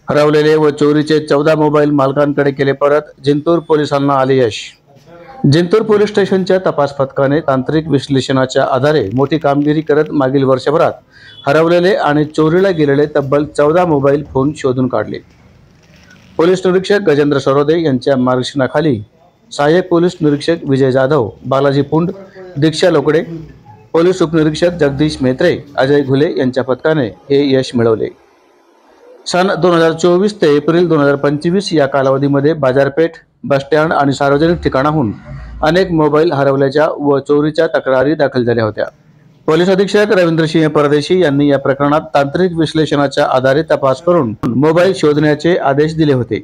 हरवलेले व चोरीचे 14 मोबाईल मालकांकडे केले परत. जिंतूर पोलिसांना आले यश. जिंतूर पोलीस स्टेशनच्या तपास पथकाने तांत्रिक विश्लेषणाच्या आधारे मोठी कामगिरी करत मागील वर्षभरात हरवलेले आणि चोरीला गेलेले तब्बल 14 मोबाईल फोन शोधून काढले. पोलीस निरीक्षक गजेंद्र सरोदे यांच्या मार्गदर्शनाखाली सहाय्यक पोलीस निरीक्षक विजय जाधव, बालाजी पुंड, दीक्षा लोकडे, पोलीस उपनिरीक्षक जगदीश मेत्रे, अजय घुले यांच्या पथकाने हे यश मिळवले. सन 2024 ते एप्रिल 2025 या कालावधीमध्ये बाजारपेठ, बसस्टँड आणि सार्वजनिक ठिकाणाहून अनेक मोबाईल हरवल्याच्या व चोरीच्या तक्रारी दाखल झाल्या होत्या. पोलीस अधीक्षक रवींद्रसिंह परदेशी यांनी या प्रकरणात तांत्रिक विश्लेषणाच्या आधारे तपास करून मोबाईल शोधण्याचे आदेश दिले होते.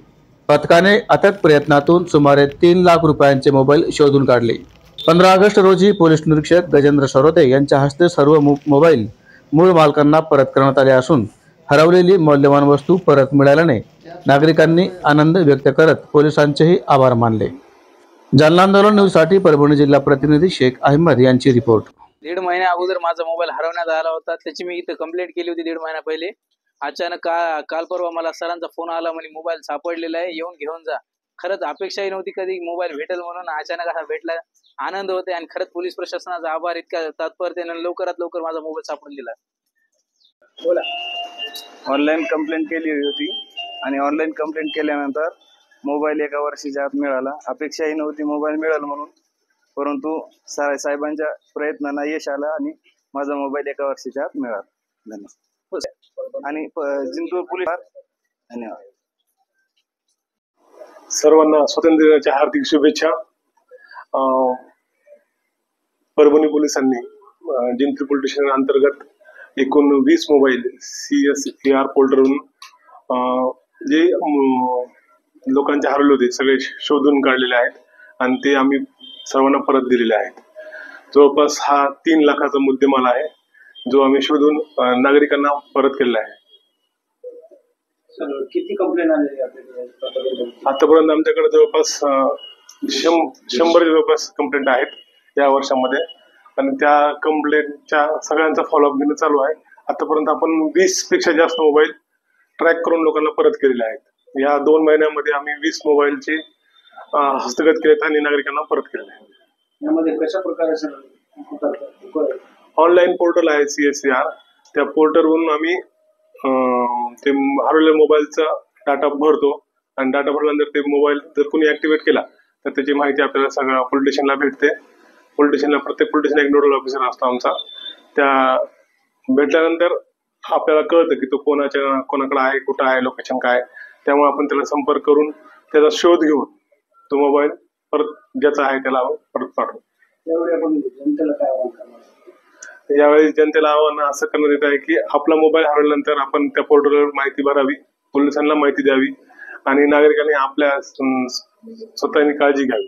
पथकाने अथक प्रयत्नातून सुमारे 3 लाख रुपयांचे मोबाईल शोधून काढले. 15 ऑगस्ट रोजी पोलीस निरीक्षक गजेंद्र सरोदे यांच्या हस्ते सर्व मोबाईल मूळ मालकांना परत करण्यात आले असून हरवलेली मौल्यवान वस्तू परत मिळाल्याने नागरिकांनी आनंद व्यक्त करत पोलिसांचेही आभार मानले. जालना आंदोलन न्यूजसाठी परभणी जिल्हा प्रतिनिधी शेख अहमद यांची रिपोर्ट. 1.5 महिन्या अगोदर माझा मोबाईल हरवण्यात आला होता. त्याची मी इथे कंप्लेंट केली होती 1.5 महिना पहिले. अचानक काल परवा मला सरांचा फोन आला, म्हणे मोबाईल सापडलेला आहे, येऊन घेऊन जा. खरंच अपेक्षाही नव्हती कधी मोबाईल भेटेल म्हणून. अचानक असा भेटला, आनंद होते आणि खरंच पोलीस प्रशासनाचा आभार. इतक्या तत्परतेने लवकरात लवकर माझा मोबाईल सापडून दिला. बोला. ऑनलाईन कंप्लेंट केली होती आणि ऑनलाईन कंप्लेंट केल्यानंतर मोबाईल एका वर्षाच्या आत मिळाला. अपेक्षाही नव्हती मोबाईल मिळेल म्हणून, परंतु साहेबांच्या प्रयत्नांना यश आलं आणि माझा मोबाईल एका वर्षाच्या आत मिळाला. धन्यवाद. आणि जिंतूर पोलीस धन्यवाद. सर्वांना स्वातंत्र्य दिनाच्या हार्दिक शुभेच्छा. परभणी पोलिसांनी जिंतूर पोलीस स्टेशन अंतर्गत एकूण 20 मोबाईल CSER पोर्टलवरून जे लोकांचे हरवले होते सगळे शोधून काढलेले आहेत आणि ते आम्ही सर्वांना परत दिलेले आहेत. जवळपास हा 3 लाखाचा मुद्देमाल आहे जो आम्ही शोधून नागरिकांना परत केलेला आहे. किती कंप्लेंट आले आतापर्यंत आमच्याकडे जवळपास 100 जवळपास कंप्लेंट आहेत या वर्षामध्ये आणि त्या कंप्लेंटच्या सगळ्यांचा फॉलोअप घेणं चालू आहे. आतापर्यंत आपण 20 पेक्षा जास्त मोबाईल ट्रॅक करून लोकांना परत केलेले आहेत. या 2 महिन्यामध्ये आम्ही 20 मोबाईलचे हस्तगत केलेत आणि नागरिकांना परत केलेले आहेत. यामध्ये कशा प्रकारे ऑनलाईन पोर्टल आहे CSER, त्या पोर्टलवरून आम्ही ते हरवलेल्या मोबाईलचा डाटा भरतो आणि डाटा भरल्यानंतर ते मोबाईल जर कोणी ऍक्टिव्हेट केला तर त्याची माहिती आपल्याला सगळ्या पोलीस स्टेशनला भेटते. पोलीस स्टेशनला प्रत्येक पोलीस स्टेशन एक नोडल ऑफिसर असतो आमचा. त्या भेटल्यानंतर आपल्याला कळतं की तो कोणाकडे आहे, कुठं आहे, लोकेशन काय. त्यामुळे आपण त्याला संपर्क करून त्याचा शोध घेऊन तो मोबाईल परत ज्याचा आहे त्याला परत पाठवू. यावेळी जनतेला आव्हान असं करण्यात येत आहे की आपला मोबाईल हरवल्यानंतर आपण त्या पोर्टलवर माहिती भरावी, पोलिसांना माहिती द्यावी आणि नागरिकांनी आपल्या स्वतःनी काळजी घ्यावी.